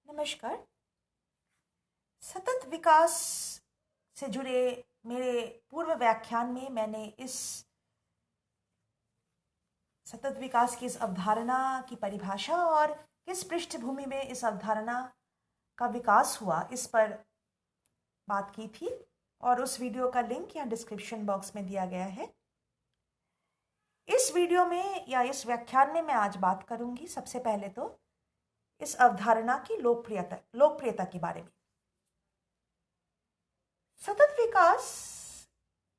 नमस्कार। सतत विकास से जुड़े मेरे पूर्व व्याख्यान में मैंने इस सतत विकास की इस अवधारणा की परिभाषा और किस पृष्ठभूमि में इस अवधारणा का विकास हुआ इस पर बात की थी और उस वीडियो का लिंक यहाँ डिस्क्रिप्शन बॉक्स में दिया गया है। इस वीडियो में या इस व्याख्यान में मैं आज बात करूंगी सबसे पहले तो इस अवधारणा की लोकप्रियता के बारे में। सतत विकास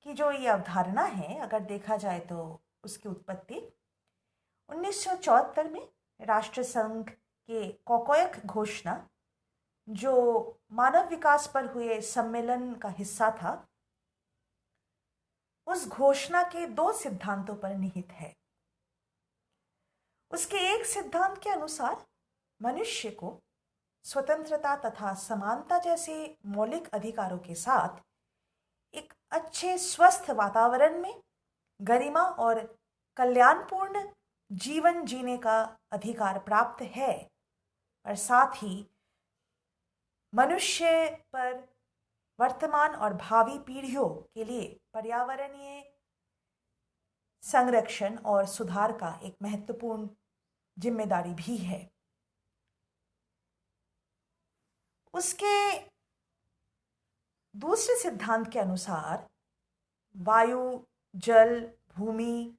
की जो ये अवधारणा है, अगर देखा जाए तो उसकी उत्पत्ति 1974 में राष्ट्रसंघ के कॉकोयक घोषणा, जो मानव विकास पर हुए सम्मेलन का हिस्सा था, उस घोषणा के दो सिद्धांतों पर निहित है। उसके एक सिद्धांत के अनुसार मनुष्य को स्वतंत्रता तथा समानता जैसे मौलिक अधिकारों के साथ एक अच्छे स्वस्थ वातावरण में गरिमा और कल्याणपूर्ण जीवन जीने का अधिकार प्राप्त है, और साथ ही मनुष्य पर वर्तमान और भावी पीढ़ियों के लिए पर्यावरणीय संरक्षण और सुधार का एक महत्वपूर्ण जिम्मेदारी भी है। उसके दूसरे सिद्धांत के अनुसार वायु, जल, भूमि,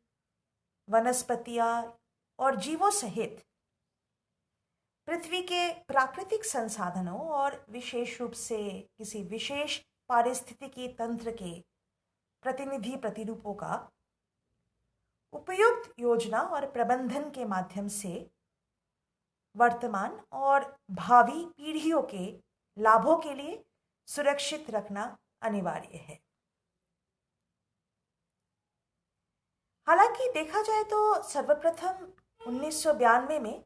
वनस्पतियां और जीवों सहित पृथ्वी के प्राकृतिक संसाधनों और विशेष रूप से किसी विशेष पारिस्थितिकी तंत्र के प्रतिनिधि प्रतिरूपों का उपयुक्त योजना और प्रबंधन के माध्यम से वर्तमान और भावी पीढ़ियों के लाभों के लिए सुरक्षित रखना अनिवार्य है। हालांकि देखा जाए तो सर्वप्रथम 1992 में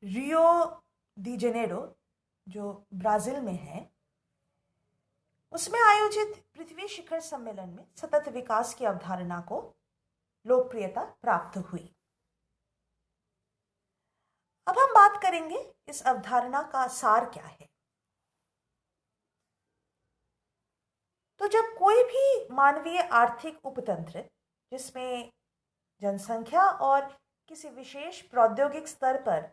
रियो दी जेनेरो, जो ब्राजील में है, उसमें आयोजित पृथ्वी शिखर सम्मेलन में सतत विकास की अवधारणा को लोकप्रियता प्राप्त हुई। अब हम बात करेंगे इस अवधारणा का सार क्या है। तो जब कोई भी मानवीय आर्थिक उपतंत्र, जिसमें जनसंख्या और किसी विशेष प्रौद्योगिक स्तर पर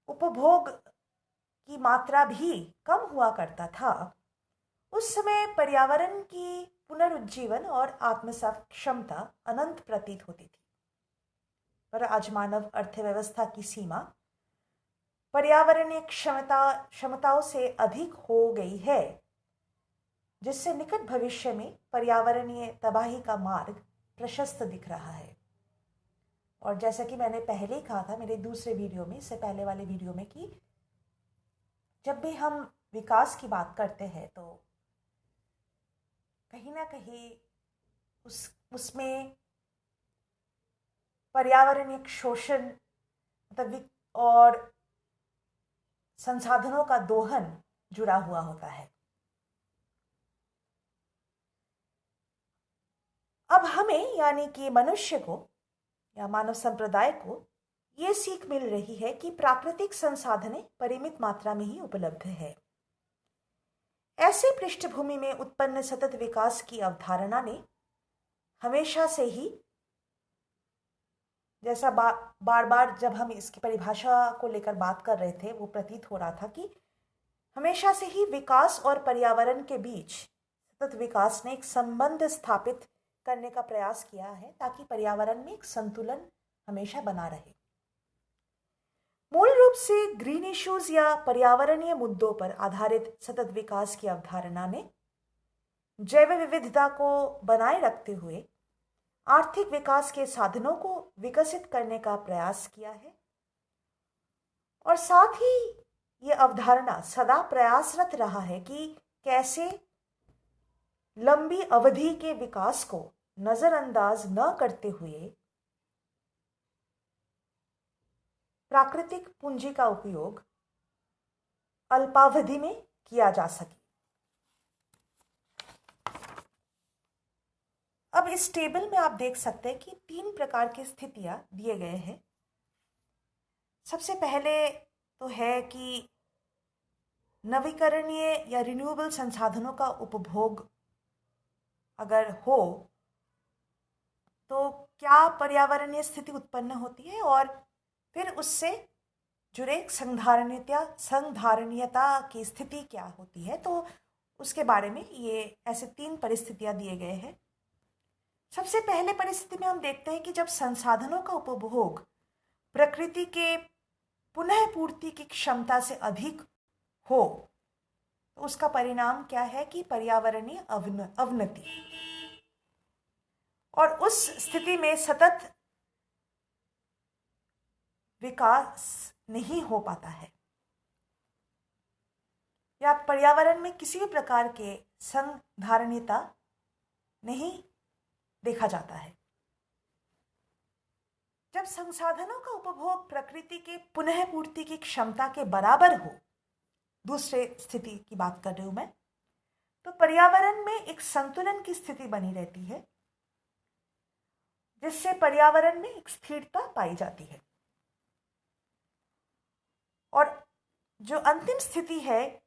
उपभोग की मात्रा भी कम हुआ करता था, उस समय पर्यावरण की पुनरुज्जीवन और आत्मसात क्षमता अनंत प्रतीत होती थी। पर आज मानव अर्थव्यवस्था की सीमा पर्यावरणीय क्षमताओं से अधिक हो गई है, जिससे निकट भविष्य में पर्यावरणीय तबाही का मार्ग प्रशस्त दिख रहा है। और जैसा कि मैंने पहले ही कहा था मेरे दूसरे वीडियो में, इससे पहले वाले वीडियो में, कि जब भी हम विकास की बात करते हैं तो कहीं ना कहीं उसमें पर्यावरणीय शोषण मतलब और संसाधनों का दोहन जुड़ा हुआ होता है। अब हमें, यानी कि मनुष्य को या मानव संप्रदाय को, ये सीख मिल रही है कि प्राकृतिक संसाधनें परिमित मात्रा में ही उपलब्ध है। ऐसे पृष्ठभूमि में उत्पन्न सतत विकास की अवधारणा ने हमेशा से ही, जैसा बार बार जब हम इसकी परिभाषा को लेकर बात कर रहे थे, वो प्रतीत हो रहा था कि हमेशा से ही विकास और पर्यावरण के बीच सतत विकास ने एक संबंध स्थापित करने का प्रयास किया है, ताकि पर्यावरण में एक संतुलन हमेशा बना रहे। मूल रूप से ग्रीन इश्यूज या पर्यावरणीय मुद्दों पर आधारित सतत विकास की अवधारणा ने जैव विविधता को बनाए रखते हुए आर्थिक विकास के साधनों को विकसित करने का प्रयास किया है, और साथ ही ये अवधारणा सदा प्रयासरत रहा है कि कैसे लंबी अवधि के विकास को नजरअंदाज न करते हुए प्राकृतिक पूंजी का उपयोग अल्पावधि में किया जा सके। अब इस टेबल में आप देख सकते हैं कि 3 प्रकार की स्थितियां दिए गए हैं। सबसे पहले तो है कि नवीकरणीय या रिन्यूएबल संसाधनों का उपभोग अगर हो तो क्या पर्यावरणीय स्थिति उत्पन्न होती है, और फिर उससे जुड़े संधारणीयता की स्थिति क्या होती है। तो उसके बारे में ये ऐसे 3 परिस्थितियां दिए गए हैं। सबसे पहले परिस्थिति में हम देखते हैं कि जब संसाधनों का उपभोग प्रकृति के पुनः पूर्ति की क्षमता से अधिक हो तो उसका परिणाम क्या है कि पर्यावरणीय अवनति, और उस स्थिति में सतत विकास नहीं हो पाता है, या पर्यावरण में किसी भी प्रकार के संधारणीयता नहीं देखा जाता है। जब संसाधनों का उपभोग प्रकृति के पुनः पूर्ति की क्षमता के बराबर हो, दूसरे स्थिति की बात कर रही हूं मैं, तो पर्यावरण में एक संतुलन की स्थिति बनी रहती है, जिससे पर्यावरण में एक स्थिरता पाई जाती है। और जो अंतिम स्थिति है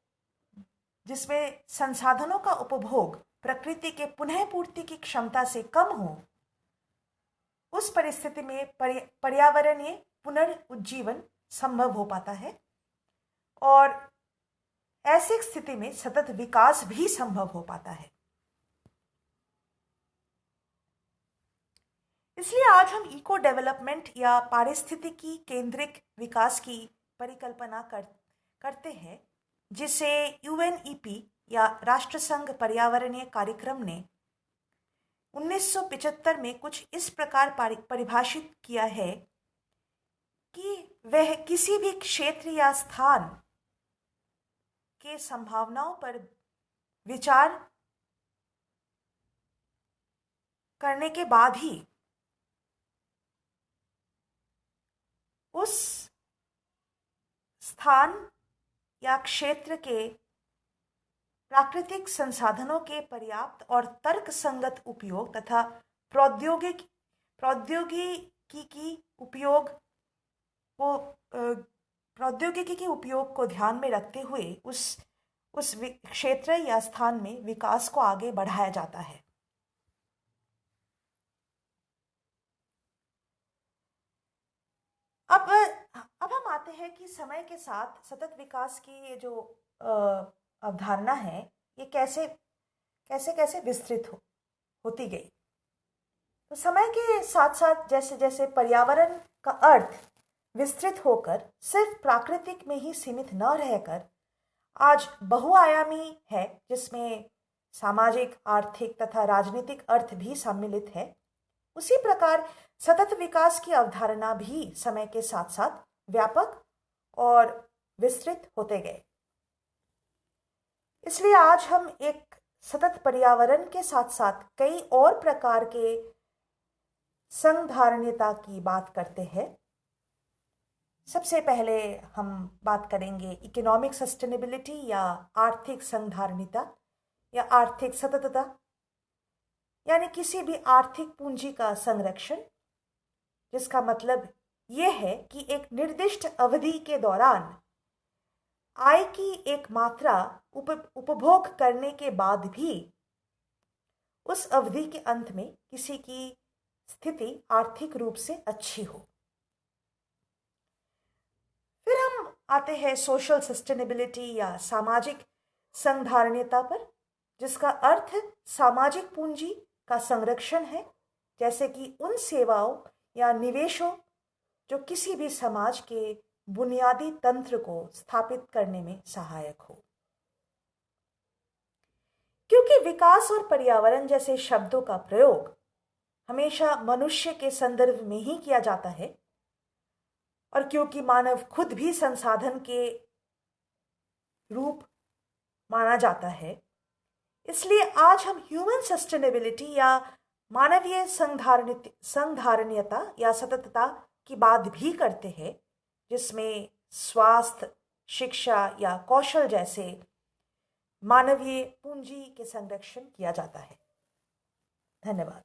जिसमें संसाधनों का उपभोग प्रकृति के पुनः पूर्ति की क्षमता से कम हो, उस परिस्थिति में पर्यावरणीय पुनर्उज्जीवन संभव हो पाता है, और ऐसी स्थिति में सतत विकास भी संभव हो पाता है। इसलिए आज हम इको डेवलपमेंट या पारिस्थितिकी केंद्रित विकास की परिकल्पना करते हैं, जिसे यूएनईपी या राष्ट्रसंघ पर्यावरणीय कार्यक्रम ने 1975 में कुछ इस प्रकार परिभाषित किया है कि वह किसी भी क्षेत्र या स्थान के संभावनाओं पर विचार करने के बाद ही उस स्थान या क्षेत्र के प्राकृतिक संसाधनों के पर्याप्त और तर्कसंगत उपयोग तथा प्रौद्योगिकी के उपयोग को ध्यान में रखते हुए उस क्षेत्र या स्थान में विकास को आगे बढ़ाया जाता है। अब हम आते हैं कि समय के साथ सतत विकास की ये जो अवधारणा है, ये कैसे विस्तृत होती गई। तो समय के साथ साथ जैसे जैसे पर्यावरण का अर्थ विस्तृत होकर सिर्फ प्राकृतिक में ही सीमित न रहकर आज बहुआयामी है, जिसमें सामाजिक, आर्थिक तथा राजनीतिक अर्थ भी सम्मिलित है, उसी प्रकार सतत विकास की अवधारणा भी समय के साथ साथ व्यापक और विस्तृत होते गए। इसलिए आज हम एक सतत पर्यावरण के साथ साथ कई और प्रकार के संधारणीयता की बात करते हैं। सबसे पहले हम बात करेंगे इकोनॉमिक सस्टेनेबिलिटी या आर्थिक संधारणीयता या आर्थिक सततता, यानी किसी भी आर्थिक पूंजी का संरक्षण, जिसका मतलब यह है कि एक निर्दिष्ट अवधि के दौरान आय की एक मात्रा उपभोग करने के बाद भी उस अवधि के अंत में किसी की स्थिति आर्थिक रूप से अच्छी हो। फिर हम आते हैं सोशल सस्टेनेबिलिटी या सामाजिक संधारणीयता पर, जिसका अर्थ सामाजिक पूंजी का संरक्षण है, जैसे कि उन सेवाओं या निवेशों जो किसी भी समाज के बुनियादी तंत्र को स्थापित करने में सहायक हो। क्योंकि विकास और पर्यावरण जैसे शब्दों का प्रयोग हमेशा मनुष्य के संदर्भ में ही किया जाता है, और क्योंकि मानव खुद भी संसाधन के रूप माना जाता है, इसलिए आज हम ह्यूमन सस्टेनेबिलिटी या मानवीय संधारणीयता या सततता की बात भी करते हैं, जिसमें स्वास्थ्य, शिक्षा या कौशल जैसे मानवीय पूंजी के संरक्षण किया जाता है। धन्यवाद।